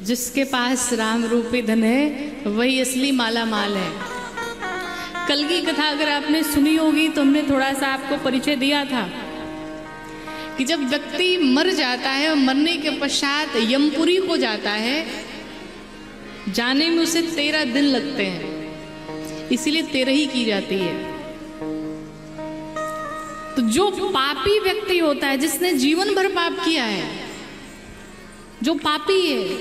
जिसके पास राम रूपी धन है वही असली माला माल है। कल की कथा अगर आपने सुनी होगी तो हमने थोड़ा सा आपको परिचय दिया था कि जब व्यक्ति मर जाता है और मरने के पश्चात यमपुरी को जाता है, जाने में उसे 13 दिन लगते हैं, इसीलिए 13 ही की जाती है। तो जो पापी व्यक्ति होता है, जिसने जीवन भर पाप किया है, जो पापी है,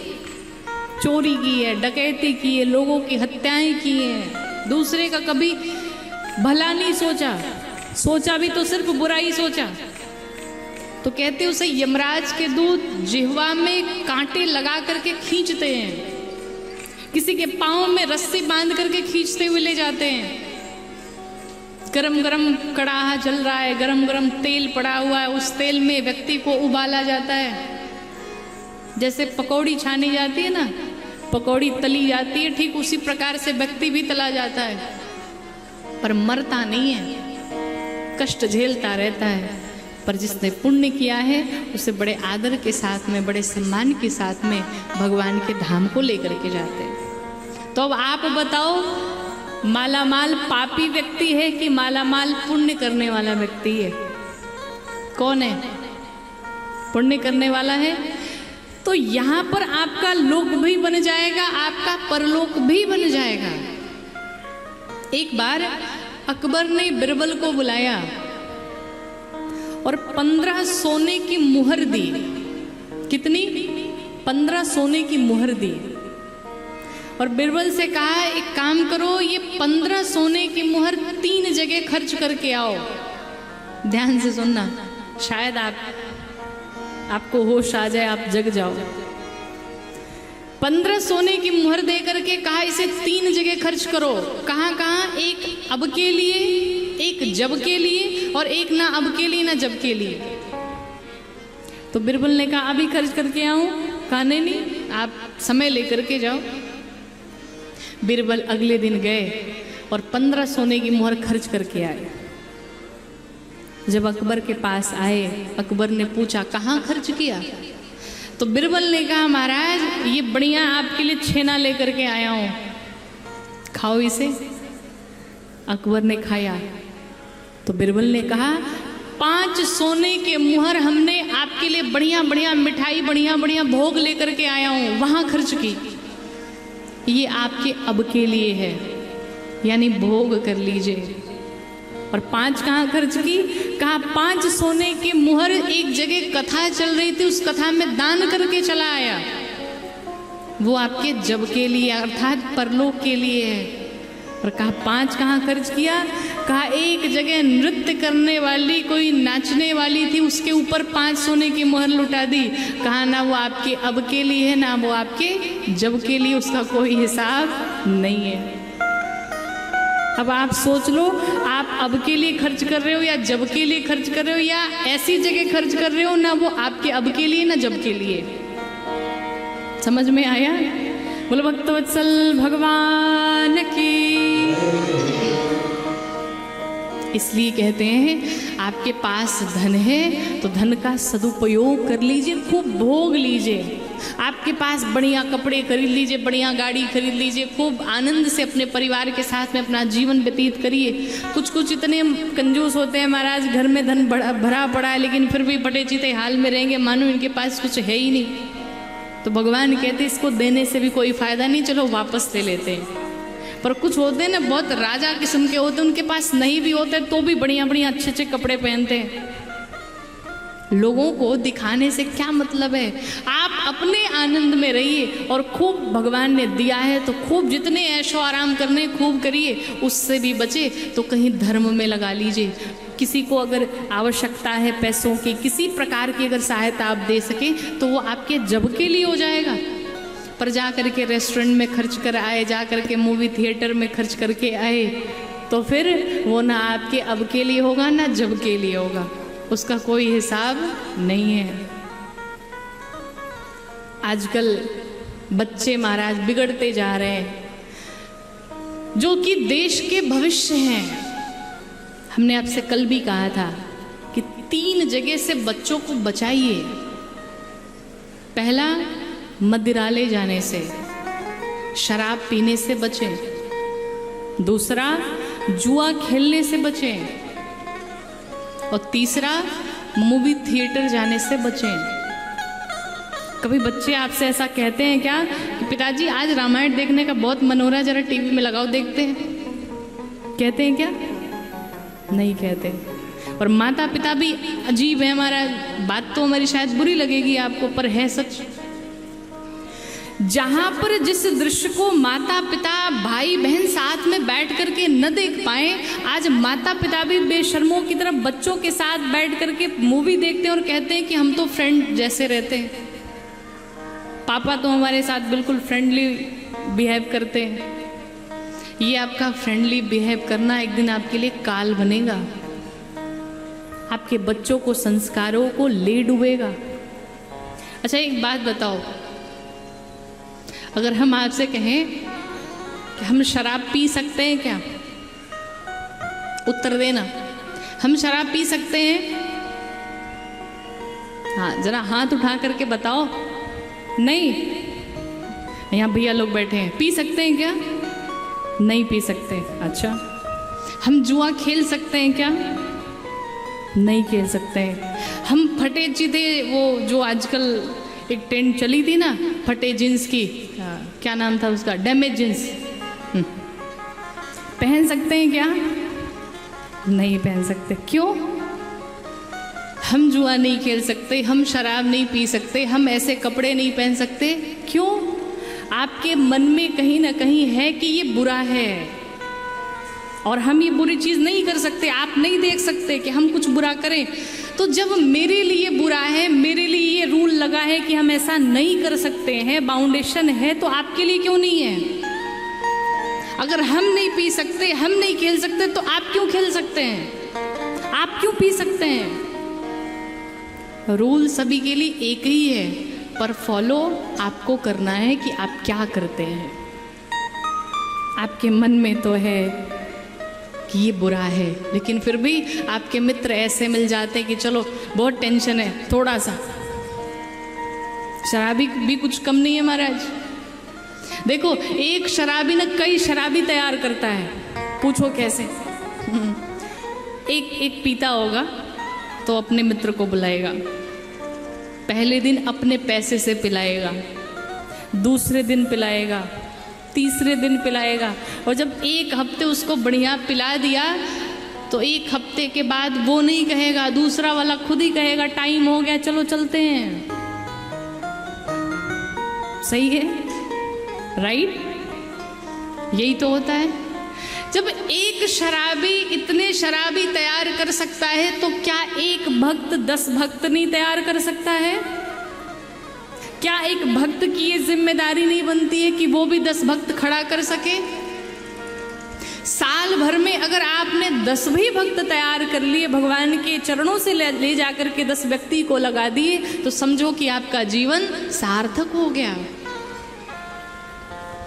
चोरी की है, डकैती की है, लोगों की हत्याएं की है, दूसरे का कभी भला नहीं सोचा, सोचा भी तो सिर्फ बुराई सोचा, तो कहते उसे यमराज के दूत जिह्वा में कांटे लगा करके खींचते हैं, किसी के पांव में रस्सी बांध करके खींचते हुए ले जाते हैं। गरम गरम कड़ाहा जल रहा है, गरम गरम तेल पड़ा हुआ है, उस तेल में व्यक्ति को उबाला जाता है। जैसे पकौड़ी छानी जाती है ना, पकौड़ी तली जाती है, ठीक उसी प्रकार से व्यक्ति भी तला जाता है, पर मरता नहीं है, कष्ट झेलता रहता है। पर जिसने पुण्य किया है उसे बड़े आदर के साथ में, बड़े सम्मान के साथ में भगवान के धाम को लेकर के जाते हैं। तो अब आप बताओ, मालामाल पापी व्यक्ति है कि मालामाल पुण्य करने वाला व्यक्ति है? कौन है? पुण्य करने वाला है। तो यहां पर आपका लोक भी बन जाएगा, आपका परलोक भी बन जाएगा। एक बार अकबर ने बिरबल को बुलाया और 15 सोने की मुहर दी। कितनी? 15 सोने की मुहर दी। और बिरबल से कहा, एक काम करो, ये 15 सोने की मुहर 3 जगह खर्च करके आओ। ध्यान से सुनना, शायद आपको होश आ जाए, आप जग जाओ। 15 सोने की मुहर दे करके कहा, इसे 3 जगह खर्च करो। कहाँ कहाँ? एक अब के लिए, एक जब के लिए, और एक ना अब के लिए ना जब के लिए। तो बिरबल ने कहा, अभी खर्च करके आऊं? कहा नहीं, आप समय लेकर के जाओ। बिरबल अगले दिन गए और 15 सोने की मुहर खर्च करके आए। जब अकबर के पास आए, अकबर ने पूछा, कहाँ खर्च किया? तो बिरबल ने कहा, महाराज ये बढ़िया आपके लिए छेना लेकर के आया हूं, खाओ इसे। अकबर ने खाया तो बिरबल ने कहा, 5 सोने के मुहर हमने आपके लिए बढ़िया बढ़िया मिठाई, बढ़िया बढ़िया भोग लेकर के आया हूं, वहां खर्च की। ये आपके अब के लिए है, यानी भोग कर लीजिए। और 5 कहाँ खर्च की? कहा 5 सोने की मुहर एक जगह कथा चल रही थी, उस कथा में दान करके चला आया, वो आपके जब के लिए अर्थात परलोक के लिए है। और कहा 5 कहाँ खर्च किया? कहा एक जगह नृत्य करने वाली कोई नाचने वाली थी, उसके ऊपर 5 सोने की मुहर लुटा दी। कहा ना वो आपके अब के लिए है, ना वो आपके जब के लिए, उसका कोई हिसाब नहीं है। अब आप सोच लो, आप अब के लिए खर्च कर रहे हो या जब के लिए खर्च कर रहे हो, या ऐसी जगह खर्च कर रहे हो ना वो आपके अब के लिए ना जब के लिए। समझ में आया? बोलो भक्तवत्सल भगवान की। इसलिए कहते हैं, आपके पास धन है तो धन का सदुपयोग कर लीजिए, खूब भोग लीजिए। आपके पास बढ़िया कपड़े खरीद लीजिए, बढ़िया गाड़ी खरीद लीजिए, खूब आनंद से अपने परिवार के साथ में अपना जीवन व्यतीत करिए। कुछ इतने कंजूस होते हैं, महाराज घर में धन भरा पड़ा है लेकिन फिर भी बटे चीते हाल में रहेंगे, मानो इनके पास कुछ है ही नहीं। तो भगवान कहते इसको देने से भी कोई फायदा नहीं, चलो वापस ले लेते हैं। पर कुछ होते हैं ना, बहुत राजा किस्म के होते हैं, उनके पास नहीं भी होते तो भी बढ़िया बढ़िया अच्छे अच्छे कपड़े पहनते हैं। लोगों को दिखाने से क्या मतलब है? आप अपने आनंद में रहिए और खूब भगवान ने दिया है तो खूब जितने ऐशो आराम करने खूब करिए, उससे भी बचे तो कहीं धर्म में लगा लीजिए। किसी को अगर आवश्यकता है पैसों की, किसी प्रकार की अगर सहायता आप दे सके तो वो आपके जब के लिए हो जाएगा। पर जा करके रेस्टोरेंट में खर्च कर आए, जा करके मूवी थिएटर में खर्च करके आए, तो फिर वो ना आपके अब के लिए होगा ना जब के लिए होगा, उसका कोई हिसाब नहीं है। आजकल बच्चे महाराज बिगड़ते जा रहे हैं, जो कि देश के भविष्य हैं। हमने आपसे कल भी कहा था कि 3 जगह से बच्चों को बचाइए। पहला, मदिरालय जाने से, शराब पीने से बचें। दूसरा, जुआ खेलने से बचें। और तीसरा, मूवी थिएटर जाने से बचें। कभी बच्चे आपसे ऐसा कहते हैं क्या कि पिताजी आज रामायण देखने का बहुत मन हो रहा है, जरा टीवी में लगाओ देखते हैं? कहते हैं क्या? नहीं कहते। और माता पिता भी अजीब है हमारा, बात तो हमारी शायद बुरी लगेगी आपको, पर है सच। जहां पर जिस दृश्य को माता पिता भाई बहन साथ में बैठ करके न देख पाए, आज माता पिता भी बेशर्मों की तरफ बच्चों के साथ बैठ करके मूवी देखते हैं और कहते हैं कि हम तो फ्रेंड जैसे रहते हैं, पापा तो हमारे साथ बिल्कुल फ्रेंडली बिहेव करते हैं। ये आपका फ्रेंडली बिहेव करना एक दिन आपके लिए काल बनेगा, आपके बच्चों को संस्कारों को ले डूबेगा। अच्छा एक बात बताओ, अगर हम आपसे कहें कि हम शराब पी सकते हैं क्या? उत्तर देना, हम शराब पी सकते हैं? हाँ, जरा हाथ उठा करके बताओ। नहीं, यहाँ भैया लोग बैठे हैं, पी सकते हैं क्या? नहीं पी सकते। अच्छा, हम जुआ खेल सकते हैं क्या? नहीं खेल सकते हैं। हम फटे चीते, वो जो आजकल एक ट्रेंड चली थी ना, फटे जींस की, क्या नाम था उसका, डैमेज जींस, पहन सकते हैं क्या? नहीं पहन सकते। क्यों? हम जुआ नहीं खेल सकते, हम शराब नहीं पी सकते, हम ऐसे कपड़े नहीं पहन सकते। क्यों? आपके मन में कहीं ना कहीं है कि ये बुरा है और हम ये बुरी चीज़ नहीं कर सकते। आप नहीं देख सकते कि हम कुछ बुरा करें। तो जब मेरे लिए बुरा है, मेरे लिए ये रूल लगा है कि हम ऐसा नहीं कर सकते हैं, बाउंडेशन है, तो आपके लिए क्यों नहीं है? अगर हम नहीं पी सकते, हम नहीं खेल सकते, तो आप क्यों खेल सकते हैं? आप क्यों पी सकते हैं? रूल सभी के लिए एक ही है, पर फॉलो आपको करना है कि आप क्या करते हैं। आपके मन में तो है कि ये बुरा है, लेकिन फिर भी आपके मित्र ऐसे मिल जाते हैं कि चलो बहुत टेंशन है, थोड़ा सा शराबी भी कुछ कम नहीं है महाराज। देखो, एक शराबी ना कई शराबी तैयार करता है। पूछो कैसे? एक पीता होगा तो अपने मित्र को बुलाएगा, पहले दिन अपने पैसे से पिलाएगा, दूसरे दिन पिलाएगा, तीसरे दिन पिलाएगा, और जब एक हफ्ते उसको बढ़िया पिला दिया तो एक हफ्ते के बाद वो नहीं कहेगा, दूसरा वाला खुद ही कहेगा टाइम हो गया चलो चलते हैं। सही है? राइट? यही तो होता है। जब एक शराबी इतने शराबी तैयार कर सकता है, तो क्या एक भक्त 10 भक्त नहीं तैयार कर सकता है? क्या एक भक्त की ये जिम्मेदारी नहीं बनती है कि वो भी 10 भक्त खड़ा कर सके? साल भर में अगर आपने 10 भी भक्त तैयार कर लिए, भगवान के चरणों से ले जाकर के 10 व्यक्ति को लगा दिए, तो समझो कि आपका जीवन सार्थक हो गया।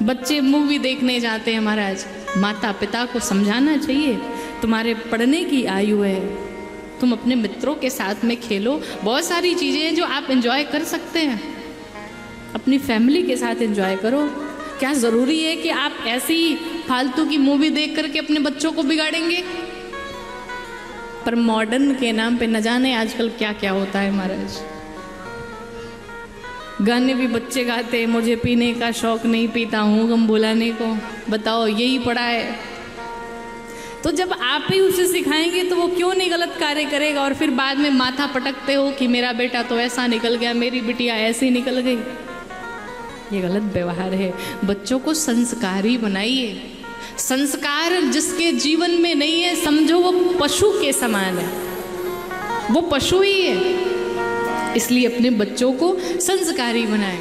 बच्चे मूवी देखने जाते हैं महाराज, माता पिता को समझाना चाहिए तुम्हारे पढ़ने की आयु है, तुम अपने मित्रों के साथ में खेलो। बहुत सारी चीज़ें हैं जो आप एंजॉय कर सकते हैं, अपनी फैमिली के साथ एंजॉय करो। क्या ज़रूरी है कि आप ऐसी फालतू की मूवी देख करके अपने बच्चों को बिगाड़ेंगे? पर मॉडर्न के नाम पे न जाने आजकल क्या क्या होता है महाराज। गाने भी बच्चे गाते हैं, मुझे पीने का शौक नहीं, पीता हूँ गम भुलाने को। बताओ, यही पड़ा है। तो जब आप ही उसे सिखाएंगे तो वो क्यों नहीं गलत कार्य करेगा? और फिर बाद में माथा पटकते हो कि मेरा बेटा तो ऐसा निकल गया, मेरी बिटिया ऐसी निकल गई। ये गलत व्यवहार है। बच्चों को संस्कारी बनाइए। संस्कार जिसके जीवन में नहीं है, समझो वो पशु के समान है, वो पशु ही है। इसलिए अपने बच्चों को संस्कारी बनाएं।